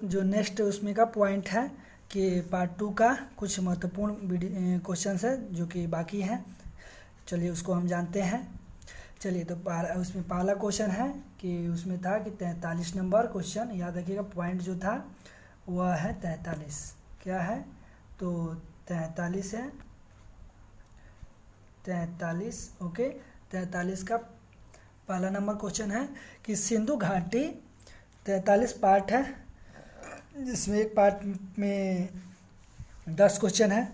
जो नेक्स्ट उसमें का पॉइंट है कि पार्ट 2 का कुछ महत्वपूर्ण क्वेश्चन है जो कि बाकी हैं। चलिए उसको हम जानते हैं। चलिए तो उसमें पहला क्वेश्चन है कि उसमें था कि 43 नंबर क्वेश्चन, याद रखिएगा पॉइंट जो था वह है 43। क्या है तो 43 है, 43। ओके, 43 का पहला नंबर क्वेश्चन है कि सिंधु घाटी 43 पार्ट है, जिसमें एक पार्ट में 10 क्वेश्चन है।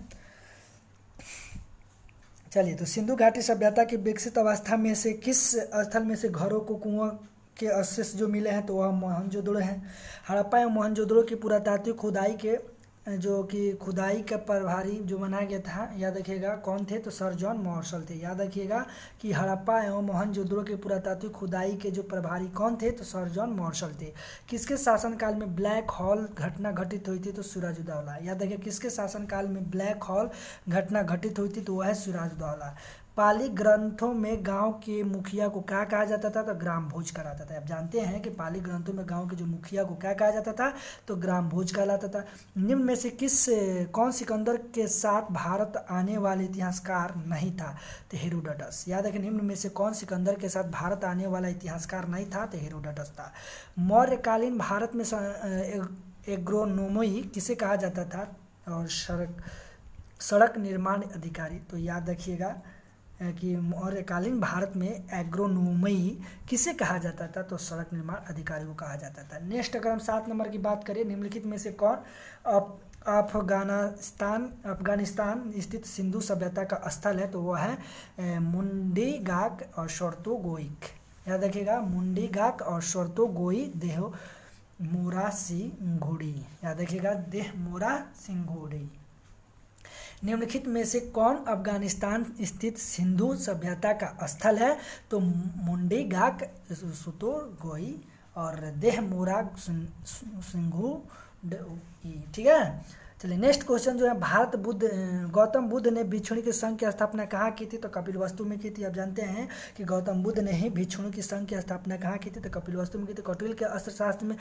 चलिए तो सिंधु घाटी सभ्यता की विकसित अवस्था में से किस स्थल में से घरों को कुआं के अवशेष जो मिले हैं तो वह मोहनजोदड़ो हैं। हड़प्पा एवं मोहनजोदड़ो की पुरातात्विक खुदाई के जो कि खुदाई का प्रभारी जो बनाया गया था, याद रखिएगा कौन थे तो सर जॉन मार्शल थे। याद रखिएगा कि हड़प्पा एवं मोहनजोदड़ो के पुरातात्विक खुदाई के जो प्रभारी कौन थे तो सर जॉन मार्शल थे। किसके शासनकाल में ब्लैक हॉल घटना घटित हुई थी तो सिराजुद्दौला। याद रखिए किसके शासनकाल में ब्लैक हॉल घटना घटित हुई थी तो वह है सिराजुद्दौला। पाली ग्रंथों में गांव के मुखिया को क्या कहा जाता था तो ग्राम भोज कहलाता था। आप जानते हैं कि पाली ग्रंथों में गांव के जो मुखिया को क्या कहा जाता था तो ग्राम भोज कहलाता था। निम्न में से कौन सिकंदर के साथ भारत आने वाले इतिहासकार नहीं था तो हेरोडोटस। याद रखें निम्न में से कौन सिकंदर के साथ भारत आने वाला इतिहासकार नहीं था तो हेरोडोटस था। मौर्यकालीन भारत में एग्रोनोमी किसे कहा जाता था और सड़क निर्माण अधिकारी। तो याद रखिएगा कि मौर्यकालीन भारत में एग्रोनोमी किसे कहा जाता था तो सड़क निर्माण अधिकारी को कहा जाता था। नेक्स्ट अगर हम 7 नंबर की बात करें, निम्नलिखित में से कौन अफगानिस्तान स्थित सिंधु सभ्यता का स्थल है तो वह है मुंडीगाक और शोर्तोगोइक। याद रखिएगा मुंडीगाक और शोर्तोगोई देह मोरा सिंघोड़ी। याद रखिएगा देह मोरा सिंघोड़ी। निम्नलिखित में से कौन अफगानिस्तान स्थित सिंधु सभ्यता का स्थल है तो मुंडीगाक सुतोगोई और देह मोरा सिंघू। ठीक है। चलिए नेक्स्ट क्वेश्चन जो है गौतम बुद्ध ने भिक्षुणी के संघ की स्थापना कहाँ की थी तो कपिलवस्तु में की थी। आप जानते हैं कि गौतम बुद्ध ने ही भिक्षुणी की संघ की स्थापना कहाँ की थी तो कपिलवस्तु में की थी। कौटिल्य के अर्थशास्त्र में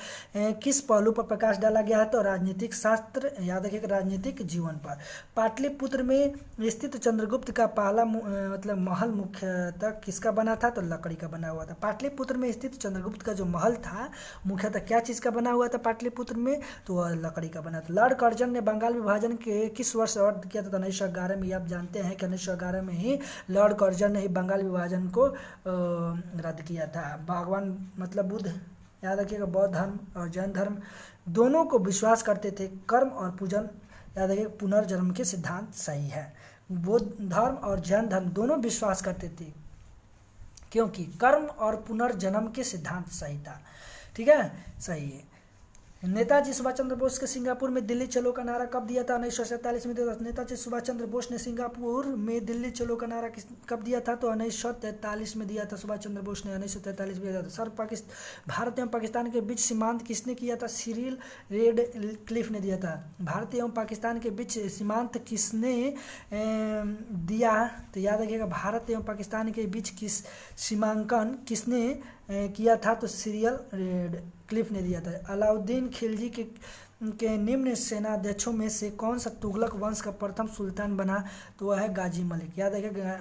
किस पहलू पर प्रकाश डाला गया है तो राजनीतिक शास्त्र। याद रखिएगा राजनीतिक जीवन पर। पाटलिपुत्र में स्थित चंद्रगुप्त का पहला महल मुख्यतः किसका बना था तो लकड़ी का बना हुआ था। पाटलिपुत्र में स्थित चंद्रगुप्त का जो महल था मुख्यतः क्या चीज़ का बना हुआ था पाटलिपुत्र में तो वह लकड़ी का बना था। लॉर्ड कर्जन ने बंगाल विभाजन के किस वर्ष रद्द किया था तो 1911 में। आप जानते हैं कि 1911 में ही लॉर्ड कर्जन ने ही बंगाल विभाजन को रद्द किया था। भगवान बुद्ध, याद रखिएगा बौद्ध धर्म और जैन धर्म दोनों को विश्वास करते थे कर्म और पूजन, याद रखिए पुनर्जन्म के सिद्धांत सही है। बौद्ध धर्म और जैन धर्म दोनों विश्वास करते थे क्योंकि कर्म और पुनर्जन्म के सिद्धांत सही था। ठीक है, सही है। नेताजी सुभाष चंद्र बोस के सिंगापुर में दिल्ली चलो का नारा कब दिया था 1947 में। नेताजी सुभाष चंद्र बोस ने सिंगापुर में दिल्ली चलो का नारा कब दिया था तो 1943 में दिया था। सुभाष चंद्र बोस ने 1943 में दिया था। सर भारत एवं पाकिस्तान के बीच सीमांत किसने किया था सिरिल रेडक्लिफ ने दिया था। भारत एवं पाकिस्तान के बीच सीमांत किसने दिया तो याद रखिएगा भारत एवं पाकिस्तान के बीच किस सीमांकन किसने किया था तो सिरिल रेडक्लिफ ने दिया था। अलाउद्दीन खिलजी के निम्न सेनाध्यक्षों में से कौन सा तुगलक वंश का प्रथम सुल्तान बना तो वह है गाजी मलिक। याद रखिएगा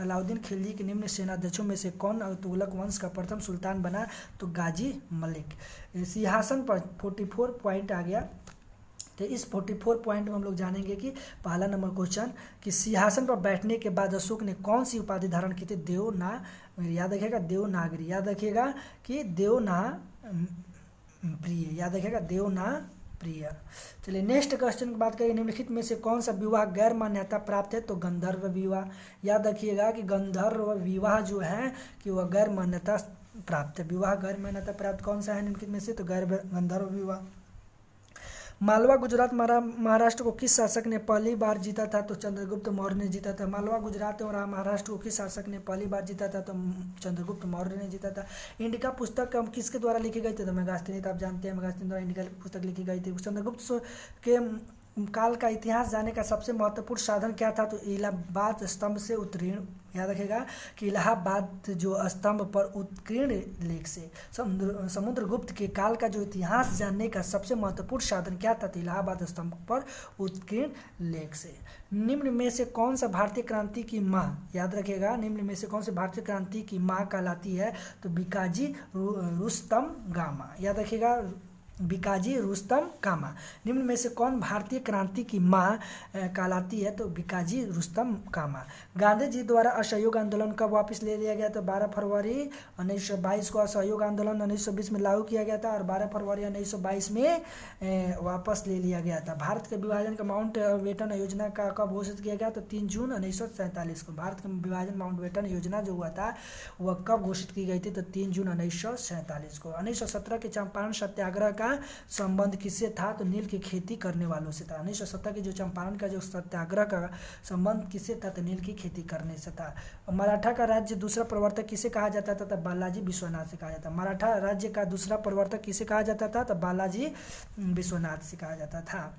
अलाउद्दीन खिलजी के निम्न सेनाध्यक्षों में से कौन तुगलक वंश का प्रथम सुल्तान बना तो गाजी मलिक। सिंहासन पर 44 पॉइंट आ गया तो इस 44 पॉइंट में हम लोग जानेंगे कि पहला नंबर क्वेश्चन कि सिंहासन पर बैठने के बाद अशोक ने कौन सी उपाधि धारण की थी याद रखिएगा देवनागरी। याद रखिएगा कि प्रिय। याद रखिएगा देवना प्रिय। चलिए नेक्स्ट क्वेश्चन की बात करेंगे। निम्नलिखित में से कौन सा विवाह गैर मान्यता प्राप्त है तो गंधर्व विवाह। याद रखिएगा कि गंधर्व विवाह जो है कि वह गैर मान्यता प्राप्त है। विवाह गैर मान्यता प्राप्त कौन सा है निम्नलिखित में से तो गंधर्व विवाह। मालवा गुजरात महाराष्ट्र को किस शासक ने पहली बार जीता था तो चंद्रगुप्त मौर्य ने जीता था। मालवा गुजरात और महाराष्ट्र को किस शासक ने पहली बार जीता था तो चंद्रगुप्त मौर्य ने जीता था। इंडिका पुस्तक किसके द्वारा लिखी गई थी तो मेगास्थनीज। आप जानते हैं मेगास्थनीज द्वारा इंडिका पुस्तक लिखी गई थी। चंद्रगुप्त के काल का इतिहास जानने का सबसे महत्वपूर्ण साधन क्या था? तो इलाहाबाद स्तंभ से उत्कीर्ण, याद रखेगा कि इलाहाबाद जो स्तंभ पर उत्कीर्ण लेख से। समुद्रगुप्त के काल का जो इतिहास जानने का सबसे महत्वपूर्ण साधन क्या था? तो इलाहाबाद स्तंभ पर उत्कीर्ण लेख से। निम्न में से कौन सा भारतीय क्रांति की माँ, याद रखेगा, निम्न में से कौन सी भारतीय क्रांति की माँ कहलाती है? तो बिकाजी रुस्तम गामा, याद रखेगा, बिकाजी रुस्तम कामा। निम्न में से कौन भारतीय क्रांति की माँ कहलाती है? तो बिकाजी रुस्तम कामा। गांधी जी द्वारा असहयोग आंदोलन कब वापस ले लिया गया? तो 12 फरवरी 1922 को असहयोग आंदोलन 1920 में लागू किया गया था और 12 फरवरी 1922 में वापस ले लिया गया था। भारत के विभाजन का माउंट बेटन योजना का कब घोषित किया गया? तो 3 जून 1947 को। भारत का विभाजन माउंट बेटन योजना जो हुआ था वह कब घोषित की गई थी? तो 3 जून 1947 को। 1917 के चंपारण सत्याग्रह का संबंध किससे था? तो नील की खेती करने वालों से था। 1917 के जो चंपारण का जो सत्याग्रह का संबंध किससे था? तो नील की खेती करने से था। मराठा का राज्य दूसरा प्रवर्तक किसे कहा जाता था? तो बालाजी विश्वनाथ से कहा जाता। मराठा राज्य का दूसरा प्रवर्तक किसे कहा जाता था? तो बालाजी विश्वनाथ से कहा जाता था।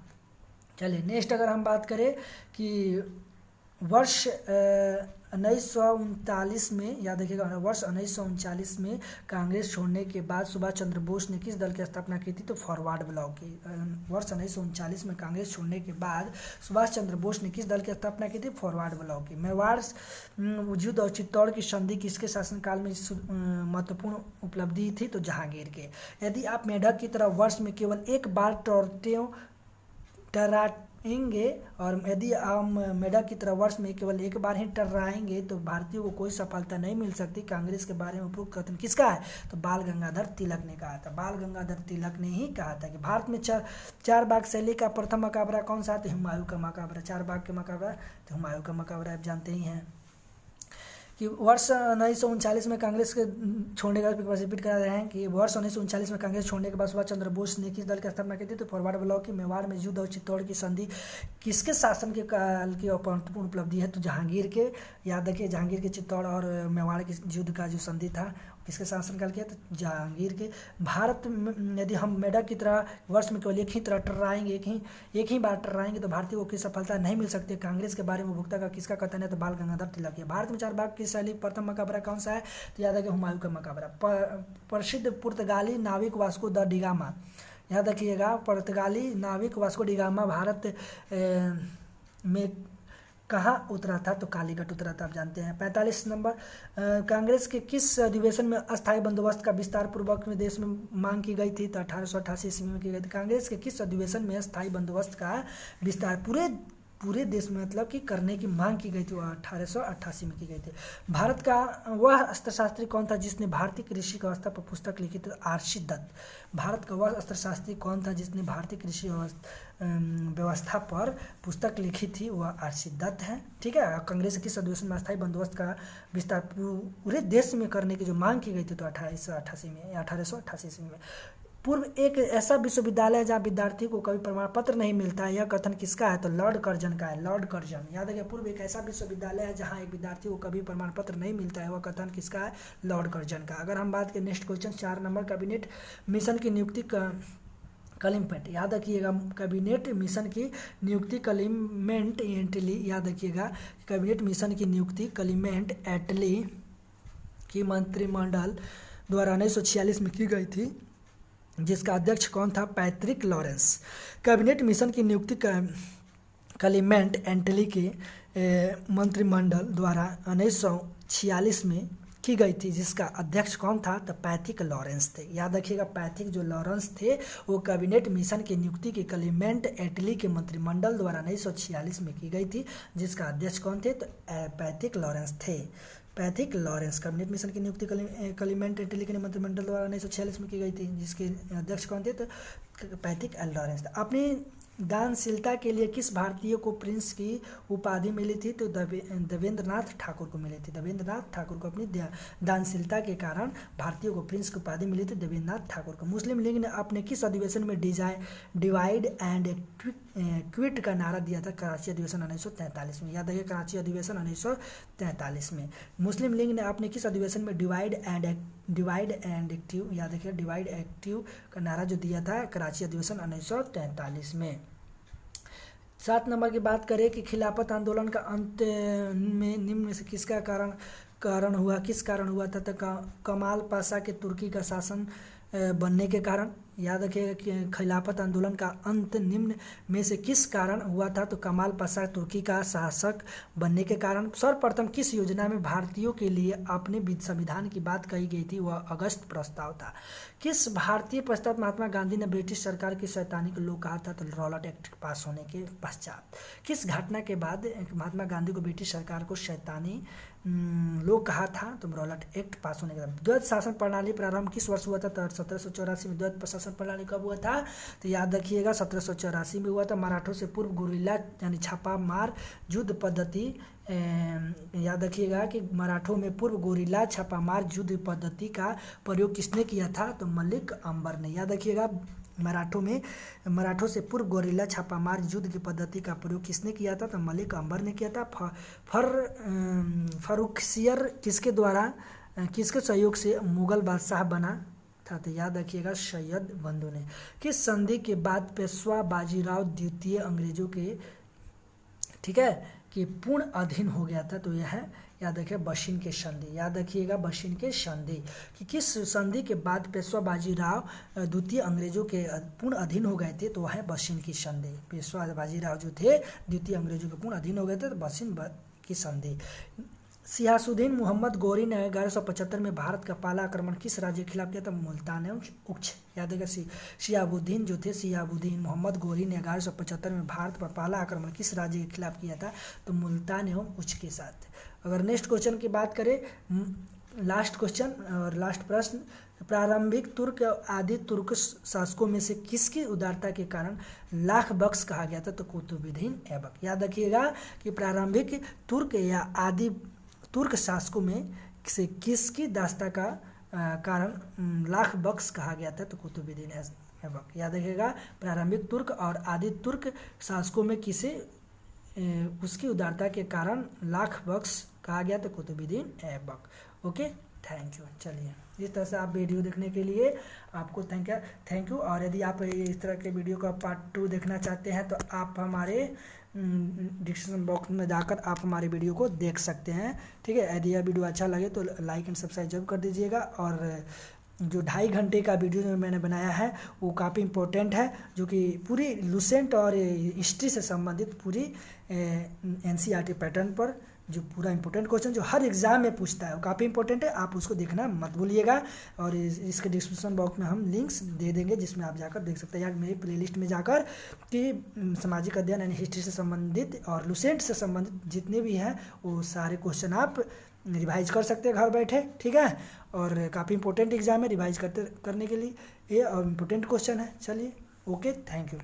चलिए नेक्स्ट अगर हम बात करें कि वर्ष 1939 में, याद रखिएगा, वर्ष 1939 में कांग्रेस छोड़ने के बाद सुभाष चंद्र बोस ने किस दल की स्थापना की थी? तो फॉरवर्ड ब्लॉक की। वर्ष 1939 में कांग्रेस छोड़ने के बाद सुभाष चंद्र बोस ने किस दल की स्थापना की थी? फॉरवर्ड ब्लॉक की। मेवाड़ युद्ध और चित्तौड़ की संधि किसके शासनकाल में महत्वपूर्ण उपलब्धि थी? तो जहांगीर के। यदि आप मेढक की तरह वर्ष में केवल एक बार टर्राएंगे और यदि हम मेढक की तरह वर्ष में केवल एक बार ही टर्राएंगे तो भारतीयों को कोई सफलता नहीं मिल सकती। कांग्रेस के बारे में उपयुक्त कथन किसका है? तो बाल गंगाधर तिलक ने कहा था। बाल गंगाधर तिलक ने ही कहा था कि भारत में चार बाग शैली का प्रथम मकबरा कौन सा? तो हुमायूं का मकबरा। 4 बाग के मकबरा तो हुमायूं का मकबरा आप जानते ही हैं। कि वर्ष 1939 में कांग्रेस के छोड़ने के बाद, रिपीट करा रहे हैं कि वर्ष 1939 में कांग्रेस छोड़ने के बाद सुभाष चंद्र बोस ने किस दल की स्थापना की थी? तो फॉरवर्ड ब्लॉक की। मेवाड़ में युद्ध और चित्तौड़ की संधि किसके शासन के काल की महत्वपूर्ण उपलब्धि है? तो जहांगीर के। याद रखिए, जहांगीर के चित्तौड़ और मेवाड़ के युद्ध का जो संधि था किसके शासनकाल किया? तो जहांगीर के। भारत में यदि हम मेढक की तरह वर्ष में केवल एक ही तरह टर्राएंगे, एक ही बार टर्राएंगे तो भारतीय को कोई सफलता नहीं मिल सकती। कांग्रेस के बारे में उपभोक्ता का किसका कथन है? तो बाल गंगाधर तिलक है। भारत में 4 बाग की शैली प्रथम मकबरा कौन सा है? तो याद रखिए, हुमायूं का मकबरा। प्रसिद्ध पुर्तगाली नाविक वास्को द डिगामा, याद रखिएगा, पुर्तगाली नाविक वास्को डिगामा भारत में कहाँ उतरा था? तो कालीकट उतरा था, आप जानते हैं। 45 नंबर, कांग्रेस के किस अधिवेशन में अस्थायी बंदोबस्त का विस्तार पूर्वक में देश में मांग की गई थी? तो 1888 ईस्वी में की गई थी। कांग्रेस के किस अधिवेशन में अस्थायी बंदोबस्त का विस्तार पूरे देश में मतलब कि करने की मांग की गई थी? वो 1888 में की गई थी। भारत का वह अर्थशास्त्री कौन था जिसने भारतीय कृषि व्यवस्था पर पुस्तक लिखी थी? आरसी दत्त। भारत का वह अर्थशास्त्री कौन था जिसने भारतीय कृषि व्यवस्था पर पुस्तक लिखी थी? वह आरसी दत्त है। ठीक है। कांग्रेस के किस अधिवेशन में अस्थायी बंदोबस्त का विस्तार पूरे देश में करने की जो मांग की गई थी? तो 1888 ईस्वी में। पूर्व एक ऐसा विश्वविद्यालय है जहाँ विद्यार्थी को कभी प्रमाण पत्र नहीं मिलता है, यह कथन किसका है? तो लॉर्ड कर्जन का है। लॉर्ड कर्जन, याद रखिए, पूर्व एक ऐसा विश्वविद्यालय है जहाँ एक विद्यार्थी को कभी प्रमाण पत्र नहीं मिलता है, वह कथन किसका है? लॉर्ड कर्जन का। अगर हम बात करें next question 4 number, cabinet mission की नियुक्ति क्लीमेंट, याद रखिएगा, कैबिनेट मिशन की नियुक्ति क्लीमेंट एटली, याद रखिएगा, कैबिनेट मिशन की नियुक्ति क्लीमेंट एटली की मंत्रिमंडल द्वारा 1946 में की गई थी, जिसका अध्यक्ष कौन था? Patrick Lawrence. कैबिनेट मिशन की नियुक्ति क्लीमेंट एटली के मंत्रिमंडल द्वारा 1946 में की गई थी, जिसका अध्यक्ष कौन था? तो पैट्रिक लॉरेंस थे। याद रखिएगा, पैट्रिक जो लॉरेंस थे वो कैबिनेट मिशन की नियुक्ति की क्लीमेंट एटली के मंत्रिमंडल द्वारा 1946 में की गई थी, जिसका अध्यक्ष कौन थे? तो पैट्रिक लॉरेंस थे। Patrick Lawrence. कैबिनेट मिशन की नियुक्ति क्लीमेंट एटली के मंत्रिमंडल द्वारा 1946 में की गई थी, जिसके अध्यक्ष कौन थे? तो पैट्रिक लॉरेंस। अपनी दानशीलता के लिए किस भारतीय को प्रिंस की उपाधि मिली थी? तो देवेंद्रनाथ ठाकुर को मिली थी। देवेंद्रनाथ ठाकुर को अपनी दानशीलता के कारण भारतीयों को प्रिंस की उपाधि मिली थी, देवेंद्रनाथ ठाकुर को। मुस्लिम लीग ने अपने किस अधिवेशन में डिवाइड एंड क्विट का नारा दिया था? कराची अधिवेशन 1943 में। याद रखिए, कराची अधिवेशन 1943 में। मुस्लिम लीग ने अपने किस अधिवेशन में डिवाइड एंड एक्टिव, याद रखिए, डिवाइड एक्टिव का नारा जो दिया था? कराची अधिवेशन 1943 में। 7 नंबर की बात करें कि खिलाफत आंदोलन का अंत में निम्न में से किसका कारण हुआ था, तो कमाल पाशा के तुर्की का शासन बनने के कारण। याद रखिएगा कि खिलाफत आंदोलन का अंत निम्न में से किस कारण हुआ था, तो कमाल पाशा तुर्की का शासक बनने के कारण। सर्वप्रथम किस योजना में भारतीयों के लिए अपने संविधान की बात कही गई थी, वह अगस्त प्रस्ताव था। किस भारतीय प्रस्ताव महात्मा गांधी ने ब्रिटिश सरकार की शैतानी को लोग कहा था, तो रॉलेट एक्ट पास होने के पश्चात। किस घटना के बाद महात्मा गांधी को ब्रिटिश सरकार को शैतानी लोग कहा था, तो रॉलेट एक्ट पास होने के बाद। द्वैत शासन प्रणाली प्रारंभ किस वर्ष हुआ था, तो 1784 में। द्वैत शासन प्रणाली कब हुआ था, तो याद रखिएगा 1784 में हुआ था। मराठों से पूर्व गुरिल्ला यानी छापा मार युद्ध पद्धति, याद रखिएगा कि मराठों में पूर्व गुरिल्ला छापामार युद्ध पद्धति का प्रयोग किसने किया था, तो मलिक अंबर ने। याद रखिएगा मराठों से पूर्व गोरिल्ला छापामार युद्ध की पद्धति का प्रयोग किसने किया था, तो मलिक अंबर ने किया था। फर्रुखसियर किसके सहयोग से मुगल बादशाह बना था, तो याद रखिएगा सैयद बंधु ने। किस संधि के बाद पेशवा बाजीराव द्वितीय अंग्रेजों के, ठीक है, कि पूर्ण अधीन हो गया था, तो यह है याद रखिए बशिन के संधि। याद रखिएगा बशिन के संधि कि किस संधि के बाद पेशवा बाजीराव द्वितीय अंग्रेजों के पूर्ण अधीन हो गए थे, तो वह है बशिन की संधि। पेशवा बाजीराव जो थे द्वितीय अंग्रेजों के पूर्ण अधीन हो गए थे, तो बशिन की संधि। सियासुद्दीन मोहम्मद गौरी ने 1175 में भारत का पहला आक्रमण किस राज्य के खिलाफ किया था, मुल्तान एवं उच्च। याद रखिएगा सियाबुद्दीन मोहम्मद गौरी ने 1175 में भारत पर पहला आक्रमण किस राज्य के खिलाफ किया था, तो मुल्तान एवं उच्च के साथ। अगर नेक्स्ट क्वेश्चन की बात करें, लास्ट क्वेश्चन और लास्ट प्रश्न, प्रारंभिक तुर्क आदि तुर्क शासकों में से किसकी उदारता के कारण लाख बख्श कहा गया था, तो कुतुबुद्दीन ऐबक। याद रखिएगा कि प्रारंभिक तुर्क या आदि तुर्क शासकों में से किसकी दास्ता का कारण लाख बख्श कहा गया था, तो कुतुबुद्दीन ऐबक। याद रखिएगा प्रारंभिक तुर्क और आदि तुर्क शासकों में किसे उसकी उदारता के कारण लाख बख्श कहा गया, तो Qutubuddin Aibak. Okay, thank you. चलिए, इस तरह से आप वीडियो देखने के लिए आपको थैंक यू। और यदि आप इस तरह के वीडियो का पार्ट 2 देखना चाहते हैं, तो आप हमारे डिस्क्रिप्शन बॉक्स में जाकर आप हमारे वीडियो को देख सकते हैं, ठीक है। यदि यह वीडियो अच्छा लगे तो लाइक एंड सब्सक्राइब जरूर कर दीजिएगा। और जो 2.5 घंटे का वीडियो मैंने बनाया है वो काफ़ी इम्पोर्टेंट है, जो कि पूरी लुसेंट और हिस्ट्री से संबंधित पूरी NCERT पैटर्न पर जो पूरा इंपॉर्टेंट क्वेश्चन जो हर एग्जाम में पूछता है वो काफ़ी इंपॉर्टेंट है, आप उसको देखना मत भूलिएगा। और इसके डिस्क्रिप्शन बॉक्स में हम लिंक्स दे देंगे जिसमें आप जाकर देख सकते हैं, या मेरी प्लेलिस्ट में जाकर कि सामाजिक अध्ययन यानी हिस्ट्री से संबंधित और लुसेंट से संबंधित जितने भी हैं वो सारे क्वेश्चन आप रिवाइज कर सकते हैं घर बैठे, ठीक है। और काफ़ी इंपॉर्टेंट एग्जाम है, रिवाइज करने के लिए ये और इम्पोर्टेंट क्वेश्चन है। चलिए, ओके, थैंक यू।